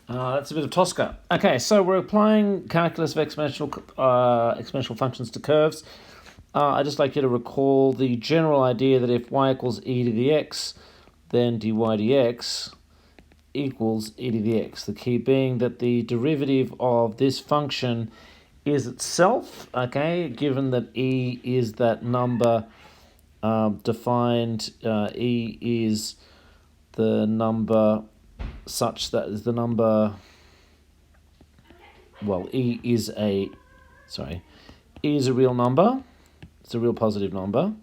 That's a bit of Tosca. Okay, so we're applying calculus of exponential functions to curves. I'd just like you to recall the general idea that if y equals e to the x, then dy dx equals e to the x. The key being that the derivative of this function is itself, okay, given that e is that number defined, e is the number such that is the number, well, e is a real number. It's a real positive number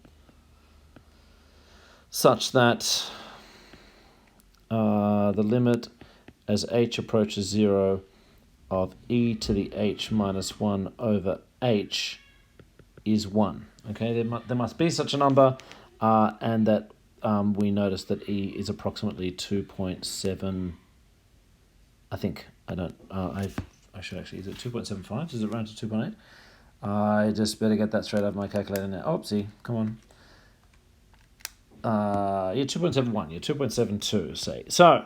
such that the limit as h approaches 0 of e to the h minus 1 over h is 1. Okay, there must be such a number, and that we notice that e is approximately 2.7. I think I don't. I should actually. Is it 2.75? Is it round to 2.8? I just better get that straight out of my calculator now. Oopsie, come on. Yeah, 2.71. Yeah, 2.72. Say so.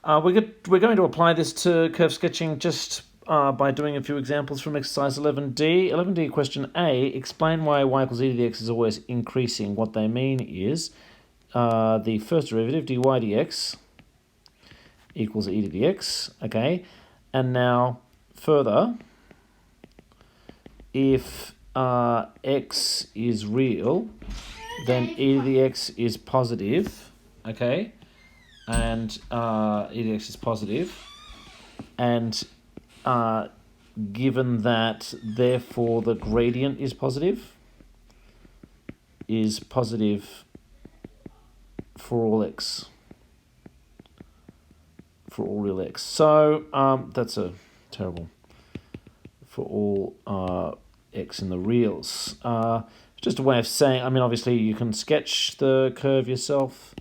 We're going to apply this to curve sketching just by doing a few examples from exercise 11D. 11D question A, explain why y equals e to the x is always increasing. What they mean is the first derivative, dy dx, equals e to the x, okay? And now further, if x is real, then e to the x is positive, okay? And e to the x is positive, and given that therefore the gradient is positive for all x, for all real x. So that's a terrible, for all x in the reals. Just a way of saying, I mean, obviously you can sketch the curve yourself,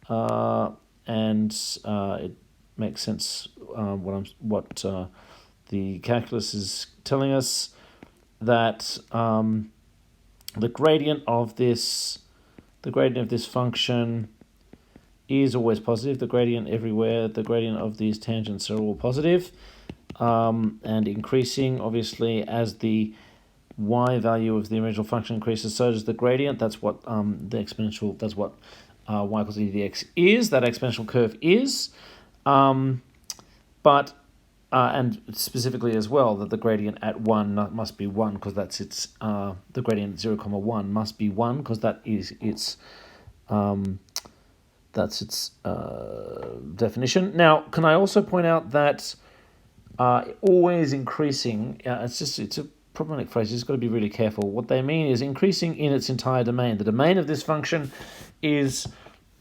and it makes sense what the calculus is telling us, that the gradient of this function is always positive. The gradient everywhere, the gradient of these tangents are all positive, and increasing, obviously, as the y value of the original function increases, so does the gradient. That's what the exponential, that's what y equals e to the x is, that exponential curve is. But and specifically as well, that the gradient at 1 must be 1, because that's its, the gradient at 0, 1 must be 1, because that is its, that's its definition. Now, can I also point out that always increasing, it's a problematic phrase, you've got to be really careful. What they mean is increasing in its entire domain. The domain of this function is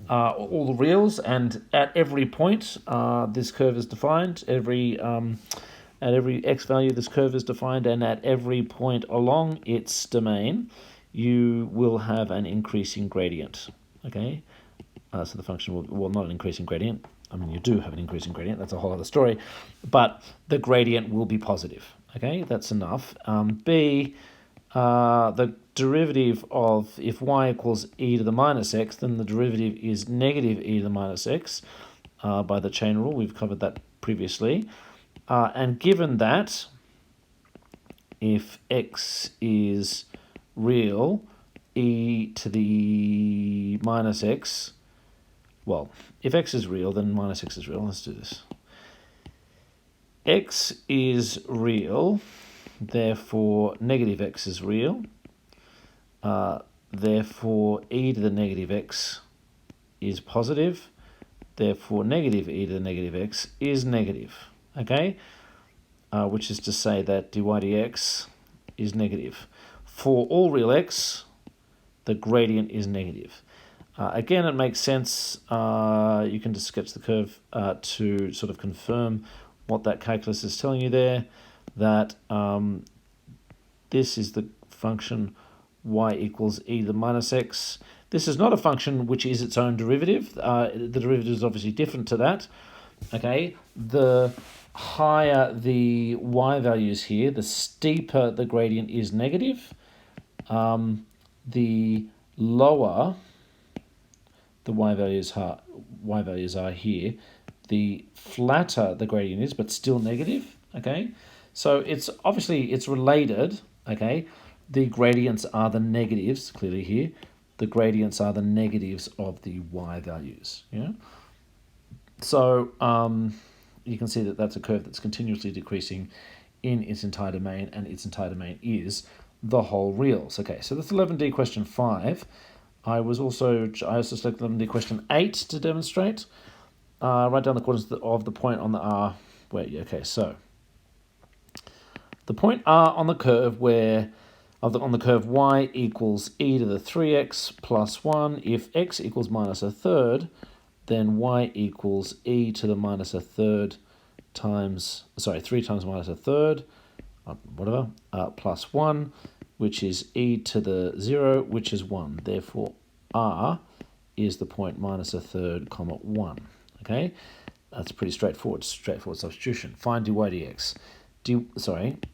all the reals, and at every point this curve is defined. At every x value this curve is defined, and at every point along its domain you will have an increasing gradient. Okay, so the function will not an increasing gradient. I mean, you do have an increasing gradient, that's a whole other story, but the gradient will be positive. Okay, that's enough. B, the derivative of, if y equals e to the minus x, then the derivative is negative e to the minus x by the chain rule. We've covered that previously. And given that if x is real, e to the minus x, well, if x is real, then minus x is real. Let's do this. X is real, therefore negative x is real. Therefore e to the negative x is positive. Therefore negative e to the negative x is negative. Okay, which is to say that dy dx is negative. For all real x, the gradient is negative. Again, it makes sense. You can just sketch the curve to sort of confirm what that calculus is telling you there, that this is the function y equals e to the minus x. This is not a function which is its own derivative. The derivative is obviously different to that. Okay, the higher the y values here, the steeper the gradient is negative. The lower the y values are here, the flatter the gradient is, but still negative, okay? So it's obviously it's related, okay? The gradients are the negatives, clearly here. The gradients are the negatives of the y values, yeah? So you can see that that's a curve that's continuously decreasing in its entire domain, and its entire domain is the whole reals. Okay, so that's 11D question 5. I also selected 11D question 8 to demonstrate. Write down the coordinates of the point on the R. Okay, so the point R on the curve on the curve y equals e to the 3x plus 1. If x equals minus a third, then y equals e to the minus a third times, 3 times minus a third, plus 1, which is e to the 0, which is 1. Therefore, R is the point minus a third, comma 1. Okay, that's pretty straightforward substitution. Find dy dx. dy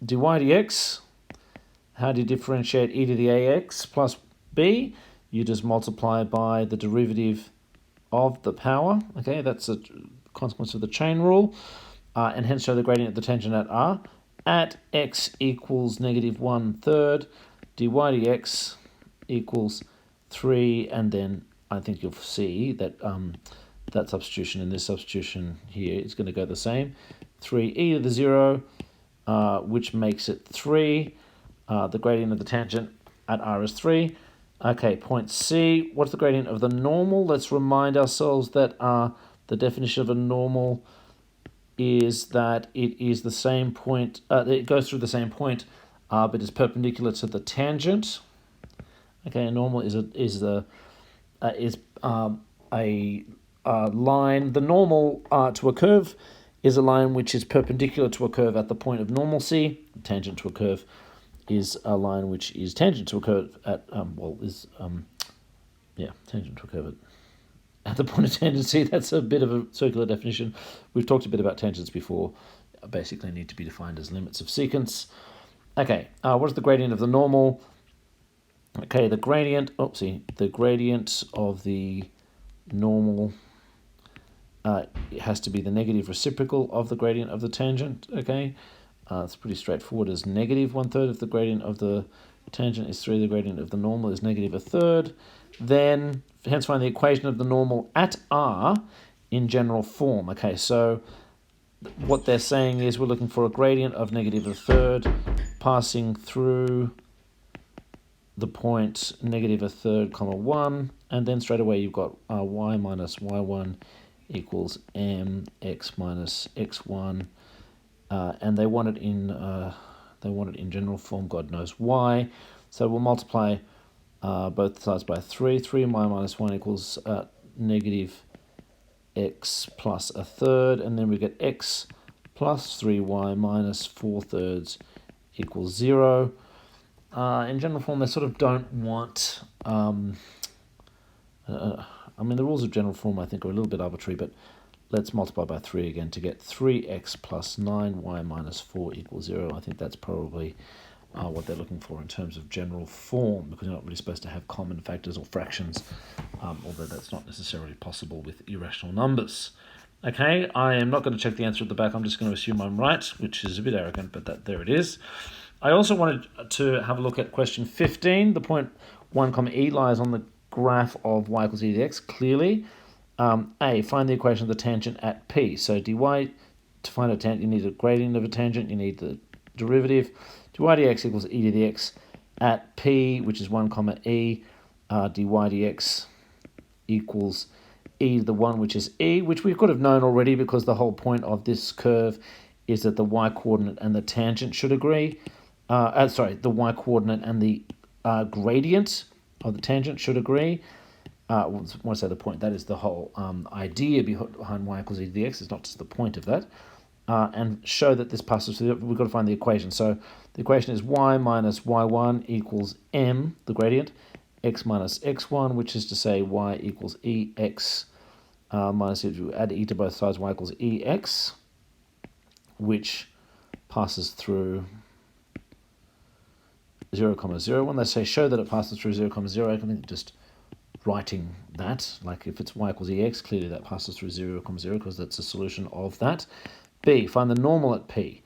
dx, how do you differentiate e to the ax plus b? You just multiply by the derivative of the power. Okay, that's a consequence of the chain rule. And hence show the gradient of the tangent at R. At x equals negative 1/3, dy dx equals 3, and then I think you'll see that that substitution and this substitution here is going to go the same. 3e to the 0, which makes it 3. The gradient of the tangent at R is 3. Okay, point C. What's the gradient of the normal? Let's remind ourselves that the definition of a normal is that it is the same point. It goes through the same point, but is perpendicular to the tangent. Okay, a normal is a line. The normal to a curve is a line which is perpendicular to a curve at the point of normalcy. Tangent to a curve is a line which is tangent to a curve at tangent to a curve at the point of tangency. That's a bit of a circular definition. We've talked a bit about tangents before. Basically need to be defined as limits of secants. Okay, what is the gradient of the normal? Okay, the gradient of the normal it has to be the negative reciprocal of the gradient of the tangent. Okay, it's pretty straightforward. As negative 1/3 of the gradient of the tangent is 3. The gradient of the normal is negative 1/3. Then hence find the equation of the normal at R in general form. Okay, so what they're saying is we're looking for a gradient of negative 1/3 passing through the point negative 1/3, comma 1, and then straight away you've got y minus y1 equals mx minus x1, and they want it in general form. God knows why. So we'll multiply both sides by 3. 3y minus 1 equals negative x plus 1/3, and then we get x plus 3y minus 4/3 equals 0. In general form, they sort of don't want... I mean, the rules of general form, I think, are a little bit arbitrary, but let's multiply by 3 again to get 3x plus 9y minus 4 equals 0. I think that's probably what they're looking for in terms of general form, because you're not really supposed to have common factors or fractions, although that's not necessarily possible with irrational numbers. Okay, I am not going to check the answer at the back. I'm just going to assume I'm right, which is a bit arrogant, but there it is. I also wanted to have a look at question 15. The point 1, comma e lies on the graph of y equals e to the x, clearly. A, find the equation of the tangent at P. So dy, to find a tangent, you need a gradient of a tangent, you need the derivative. Dy dx equals e to the x at P, which is 1, comma e. Dy dx equals e to the 1, which is e, which we could have known already because the whole point of this curve is that the y-coordinate and the tangent should agree. The y-coordinate and the gradient of the tangent should agree. When I say the point, that is the whole idea behind y equals e to the x. It's not just the point of that. And show that this passes through. We've got to find the equation. So the equation is y minus y1 equals m, the gradient, x minus x1, which is to say y equals ex minus, if you add e to both sides, y equals ex, which passes through 0, 0. When they say show that it passes through 0, 0, I can just writing that. Like if it's y equals ex, clearly that passes through 0, 0, because that's a solution of that. B, find the normal at P.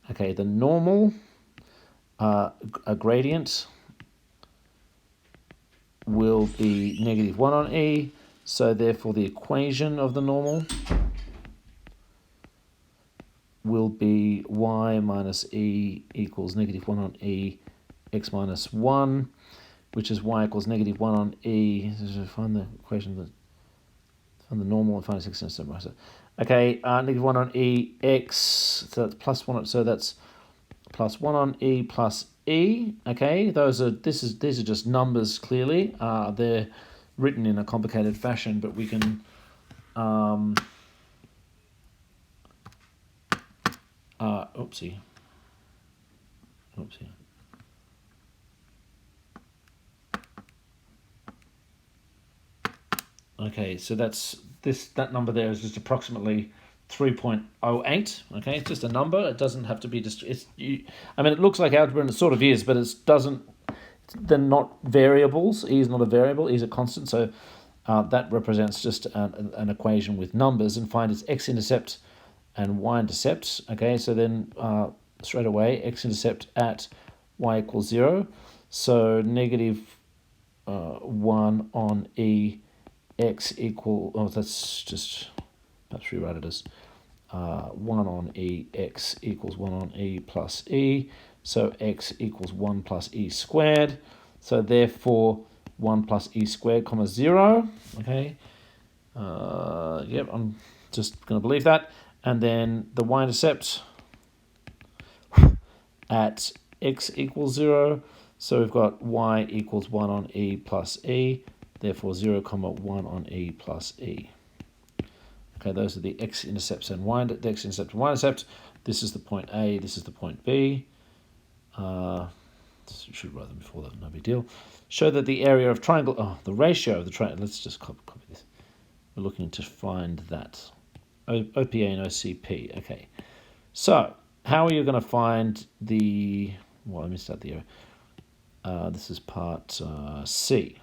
Okay, the normal, a gradient will be negative 1 on E, so therefore the equation of the normal will be y minus E equals negative 1 on E x minus 1, which is y equals negative 1 on E. Find the equation, find the normal and find its x-intercept. Okay, negative 1 on E x, so that's plus 1, so that's plus 1 on E plus E. Okay, these are just numbers clearly. They're written in a complicated fashion, but we can oopsie. Okay, so that number there is just approximately 3.08. Okay, it's just a number. It doesn't have to be just. I mean, it looks like algebra, and it sort of is, but it doesn't. They're not variables. E is not a variable. E is a constant. So that represents just an equation with numbers, and find its x-intercept and y-intercept. Okay, so then straight away x-intercept at y equals 0. So negative 1 on E x equal, that's just, perhaps rewrite it as 1 on E x equals 1 on E plus E. So x equals 1 plus E squared. So therefore 1 plus E squared comma 0. Okay. Yep, I'm just going to believe that. And then the y-intercept at x equals 0. So we've got y equals 1 on E plus E. Therefore 0, 1 on E plus E. Okay, those are the x-intercepts and the x-intercept and y-intercept. This is the point A, this is the point B. Should write them before that, no big deal. Show that the area of triangle, the ratio of the triangle, let's just copy this. We're looking to find that. OPA and OCP, okay. So, how are you going to find the, well, I missed out the area. This is part C.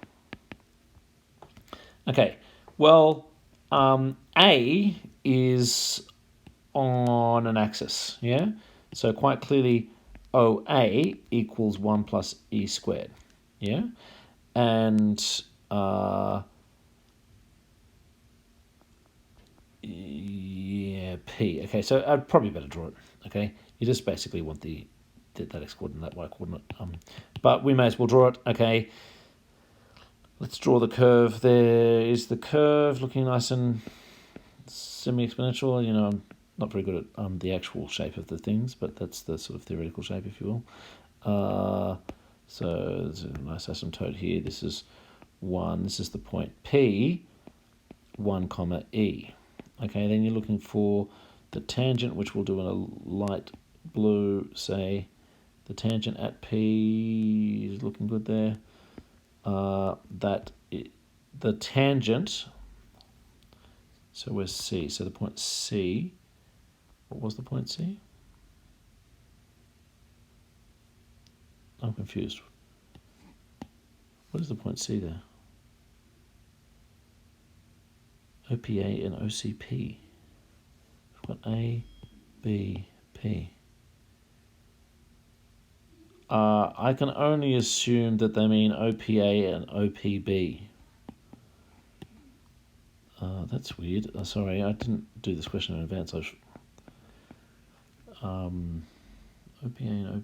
Okay, well, A is on an axis, yeah? So quite clearly OA equals 1 plus E squared, yeah? And yeah, P. Okay, so I'd probably better draw it, okay? You just basically want that x coordinate, that y coordinate. But we may as well draw it, okay? Let's draw the curve. There is the curve looking nice and semi-exponential. You know, I'm not very good at the actual shape of the things, but that's the sort of theoretical shape, if you will. So there's a nice asymptote here. This is 1. This is the point P, 1 comma E. Okay, then you're looking for the tangent, which we'll do in a light blue, say. The tangent at P is looking good there. The tangent, so where's C? So the point C, what was the point C? I'm confused. What is the point C there? OPA and OCP. We've got A, B, P. I can only assume that they mean OPA and OPB. That's weird. Sorry, I didn't do this question in advance. OPA and OP.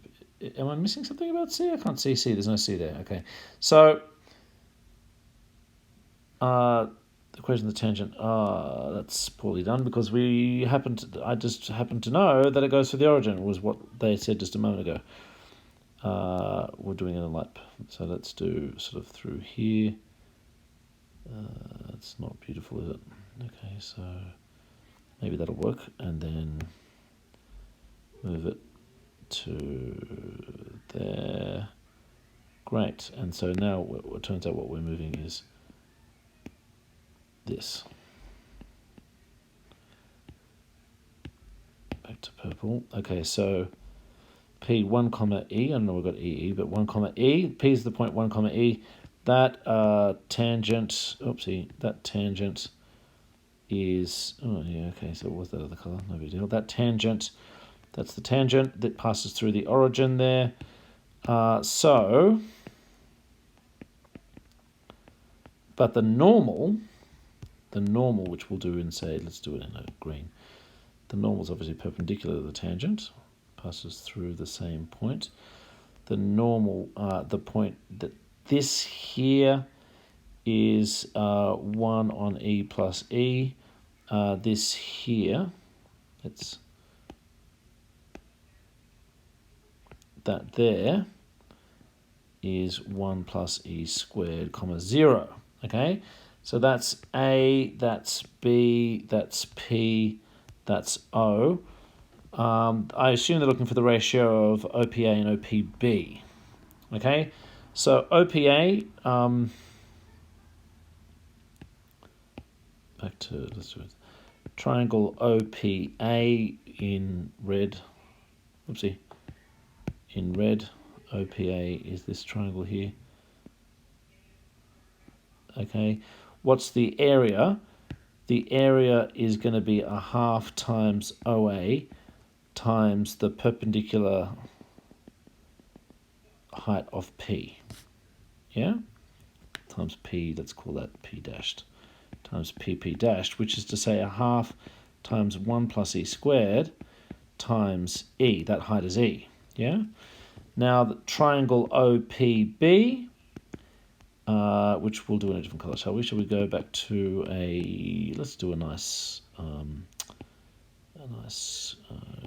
Am I missing something about C? I can't see C. There's no C there. Okay. So, the equation of the tangent. That's poorly done because I just happened to know that it goes for the origin, was what they said just a moment ago. We're doing it in light, so let's do sort of through here. It's not beautiful, is it? Okay, so maybe that'll work, and then move it to there. Great, and so now it turns out what we're moving is this. Back to purple. Okay, so P 1 comma E, I don't know we've got EE, but 1 comma E. P is the point 1 comma E. that tangent, oopsie, that tangent is, oh yeah, okay, so what was that other colour? No big deal. That tangent, that's the tangent that passes through the origin there. So, but the normal, which we'll do in, say, let's do it in a green. The normal is obviously perpendicular to the tangent, passes through the same point. The normal, the point that this here is 1 on E plus E. This here, it's that there is 1 plus E squared, comma 0. Okay, so that's A, that's B, that's P, that's O. I assume they're looking for the ratio of OPA and OPB. Okay, so OPA, back to, let's do it. Triangle OPA in red. Oopsie. In red, OPA is this triangle here. Okay, what's the area? The area is going to be a half times OA times the perpendicular height of P. Yeah? Times P, let's call that P dashed, times PP dashed, which is to say a half times 1 plus E squared times E. That height is E. Yeah? Now the triangle OPB, which we'll do in a different colour, shall we? Shall we go back to a, let's do a nice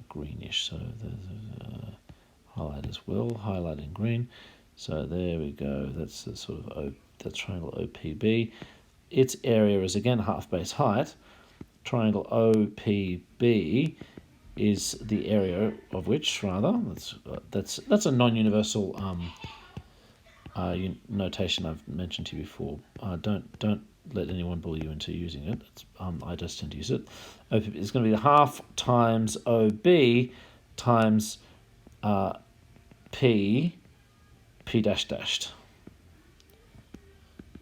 greenish. So there's highlight as well, highlight in green. So there we go. That's the sort of the triangle OPB. Its area is again half base height. Triangle OPB is the area of which, rather, that's a non-universal notation I've mentioned to you before. Don't let anyone bully you into using it. I just tend to use it. OPB is going to be half times OB times P dash dashed.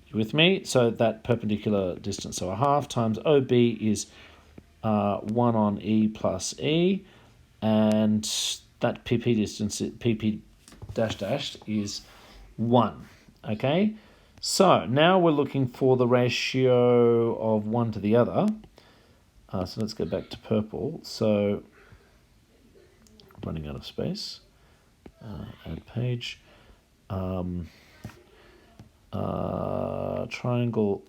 You with me? So that perpendicular distance, so a half times OB is 1 on E plus E, and that PP distance, PP dash dashed, is 1. Okay, so now we're looking for the ratio of one to the other. So let's go back to purple. So running out of space. Add page. Triangle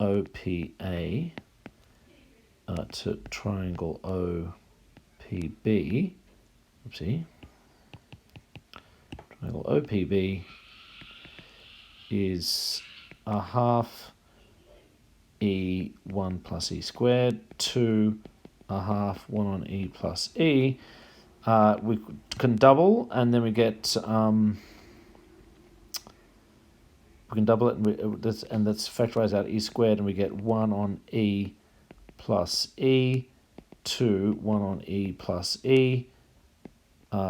OPA to triangle OPB. Oopsie. Triangle OPB is a half E1 plus E squared to a half 1 on E plus E. We can double, and then we get we can double it, and let's factorize out E squared, and we get 1 on E plus E to 1 on E plus E,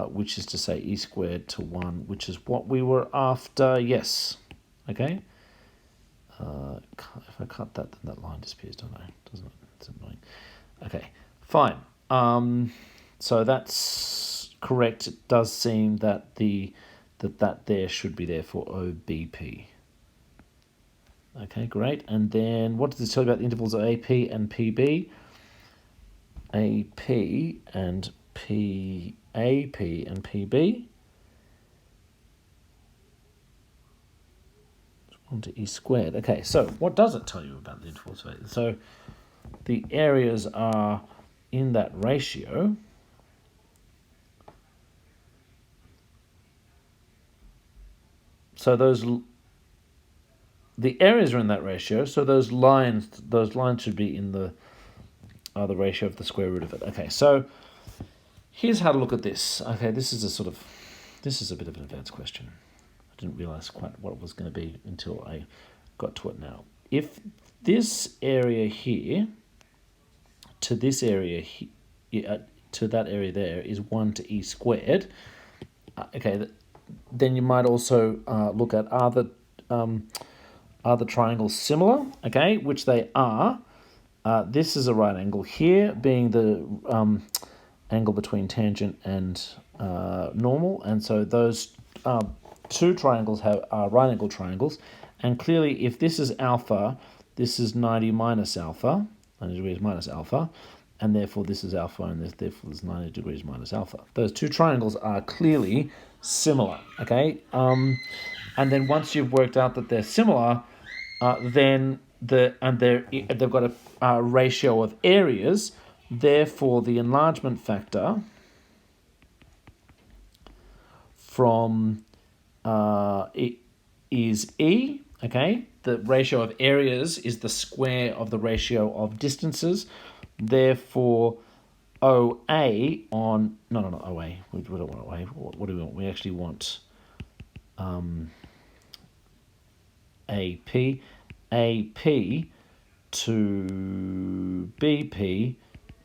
which is to say E squared to 1, which is what we were after. Yes. Okay. If I cut that, then that line disappears, don't I? Doesn't it? It's annoying. Okay, fine. So that's correct. It does seem that that there should be there for OBP. Okay, great. And then what does this tell you about the intervals of AP and PB? AP and PB. 1 to E squared. Okay, so what does it tell you about the intervals? So the areas are in that ratio. So the areas are in that ratio. So those lines should be in the ratio of the square root of it. Okay, so here's how to look at this. Okay, this is a bit of an advanced question. I didn't realize quite what it was going to be until I got to it now. If this area here to this area here, to that area there is 1 to E squared, okay, then you might also look at, are the Are the triangles similar? Okay, which they are. This is a right angle here, being the angle between tangent and normal, and so those two triangles are right angle triangles, and clearly if this is alpha, this is 90 minus alpha, 90 degrees minus alpha, and therefore this is alpha, and therefore this is 90 degrees minus alpha. Those two triangles are clearly similar, okay? And then once you've worked out that they're similar, then they've got a ratio of areas. Therefore, the enlargement factor from it is E. Okay, the ratio of areas is the square of the ratio of distances. Therefore, OA on no OA. We don't want OA. What do we want? We actually want AP. AP to BP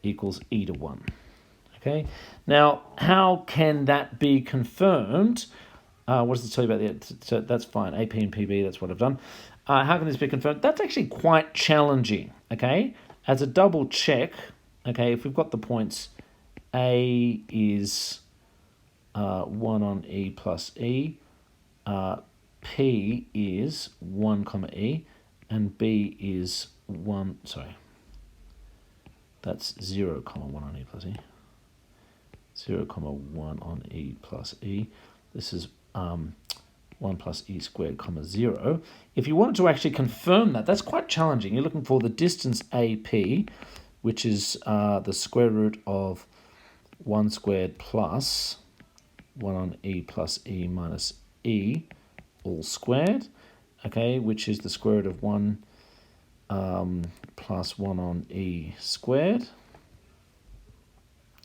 equals E to 1. Okay. Now, how can that be confirmed? What does it tell you about the? So that's fine. AP and PB. That's what I've done. How can this be confirmed? That's actually quite challenging. Okay. As a double check. Okay. If we've got the points, A is 1 on E plus E. P is 1 comma E, and B is 1. Sorry. That's 0 comma 1 on E plus E. 0 comma 1 on E plus E. This is 1 plus E squared comma 0. If you wanted to actually confirm that, that's quite challenging. You're looking for the distance AP, which is the square root of 1 squared plus 1 on E plus E minus E all squared, okay, which is the square root of 1 plus 1 on E squared.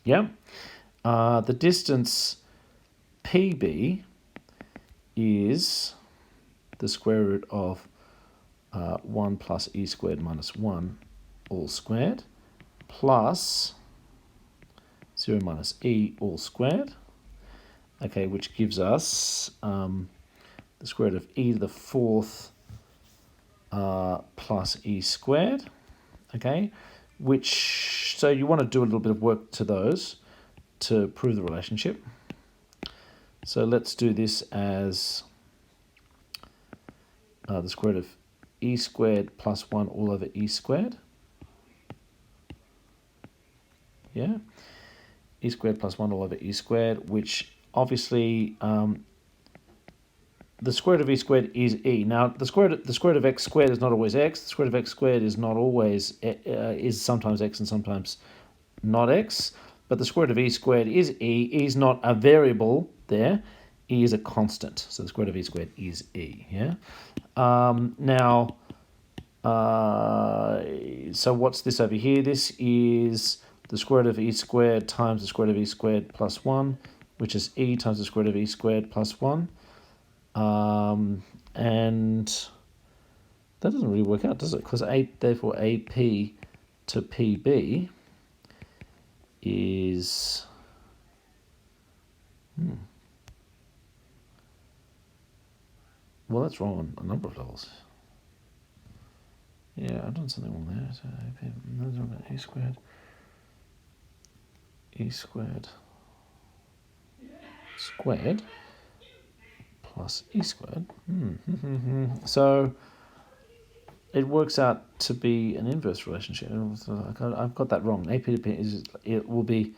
Yeah. The distance PB is the square root of 1 plus E squared minus 1 all squared plus 0 minus E all squared, okay, which gives us the square root of E to the 4th plus E squared, okay, which, so you want to do a little bit of work to those to prove the relationship. So let's do this as the square root of E squared plus 1 all over E squared. Yeah, E squared plus 1 all over E squared, which obviously the square root of E squared is E. Now, the square root of X squared is not always X. The square root of X squared is not always, is sometimes X and sometimes not X. But the square root of E squared is E. E is not a variable there. E is a constant. So the square root of E squared is E, yeah? Now, so what's this over here? This is the square root of E squared times the square root of E squared plus 1, which is E times the square root of E squared plus 1. And that doesn't really work out, does it? Because therefore AP to PB is well, that's wrong on a number of levels. Yeah, I've done something wrong there. So AP, E squared squared plus E squared. So it works out to be an inverse relationship. I've got that wrong. AP to P it will be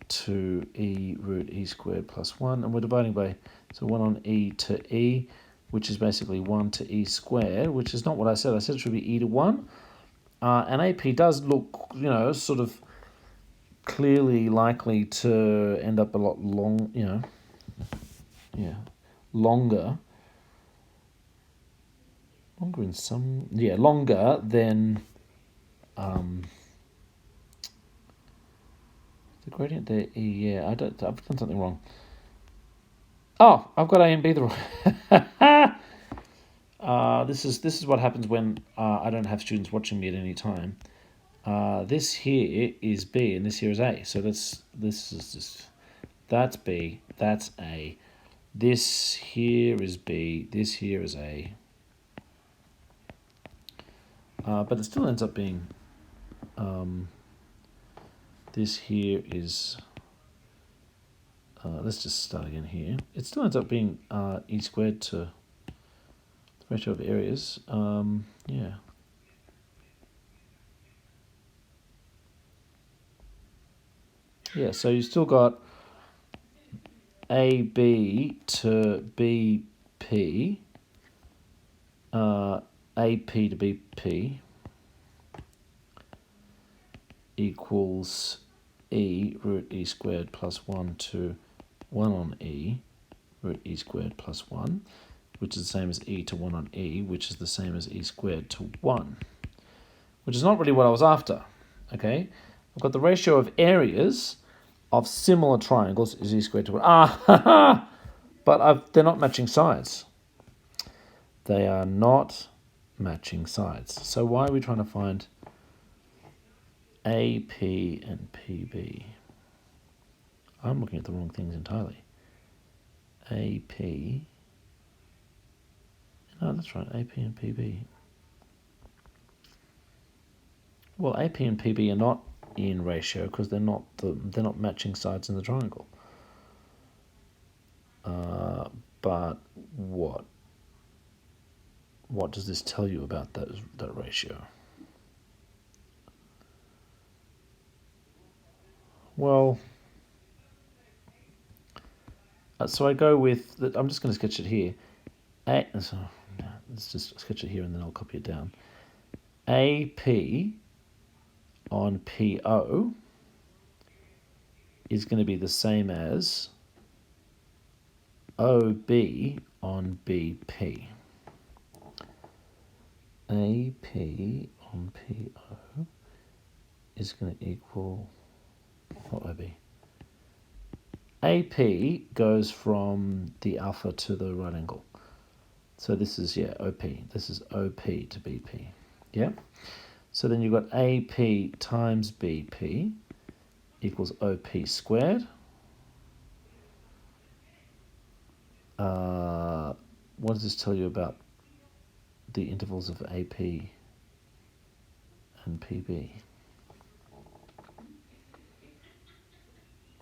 2E root E squared plus 1, and we're dividing by, so 1 on E to E, which is basically 1 to E squared, which is not what I said. I said it should be E to 1. And AP does look, sort of clearly likely to end up a lot longer in some, longer than the gradient there. I've done something wrong. Oh, I've got A and B the wrong. This is what happens when I don't have students watching me at any time. This here is B and this here is A. So that's B, that's A, This here is B. This here is A. But it still ends up being, this here is, let's just start again here. It still ends up being E squared to the ratio of areas. Yeah. Yeah, so you still got AB to BP, AP to BP equals E root E squared plus 1 to 1 on E root E squared plus 1, which is the same as E to 1 on E, which is the same as E squared to 1, which is not really what I was after, okay? I've got the ratio of areas of similar triangles is E squared to 1. But they're not matching sides. They are not matching sides. So why are we trying to find AP and PB? I'm looking at the wrong things entirely. AP. No, that's right. AP and PB. Well, AP and PB are not in ratio because they're not matching sides in the triangle. But what? What does this tell you about that ratio? Well, so I go with, I'm just going to sketch it here. Let's just sketch it here and then I'll copy it down. AP on PO is going to be the same as OB on BP. AP on PO is going to equal, what OB? AP goes from the alpha to the right angle. So this is, yeah, OP. This is OP to BP. Yeah? So then you've got AP times BP equals OP squared. What does this tell you about the intervals of AP and PB?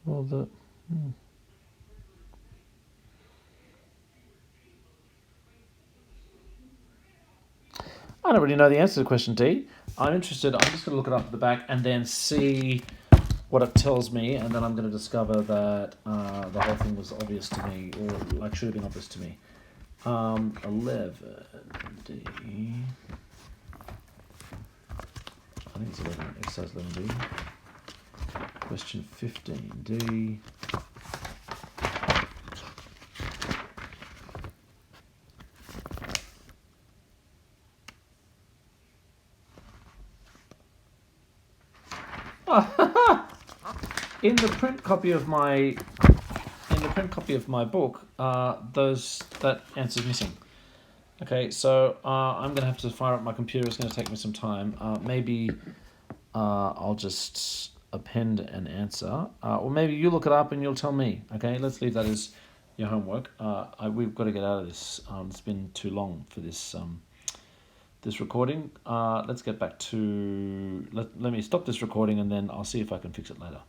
Well, I don't really know the answer to question D. I'm interested. I'm just going to look it up at the back and then see what it tells me, and then I'm going to discover that the whole thing was obvious to me, or like should have been obvious to me. 11D. I think it's 11. Exercise 11D. Question 15D. In the print copy of my book, that answer's missing. Okay, so I'm going to have to fire up my computer. It's going to take me some time. Maybe I'll just append an answer, or maybe you look it up and you'll tell me. Okay, let's leave that as your homework. We've got to get out of this. It's been too long for this this recording. Let's get back to let me stop this recording and then I'll see if I can fix it later.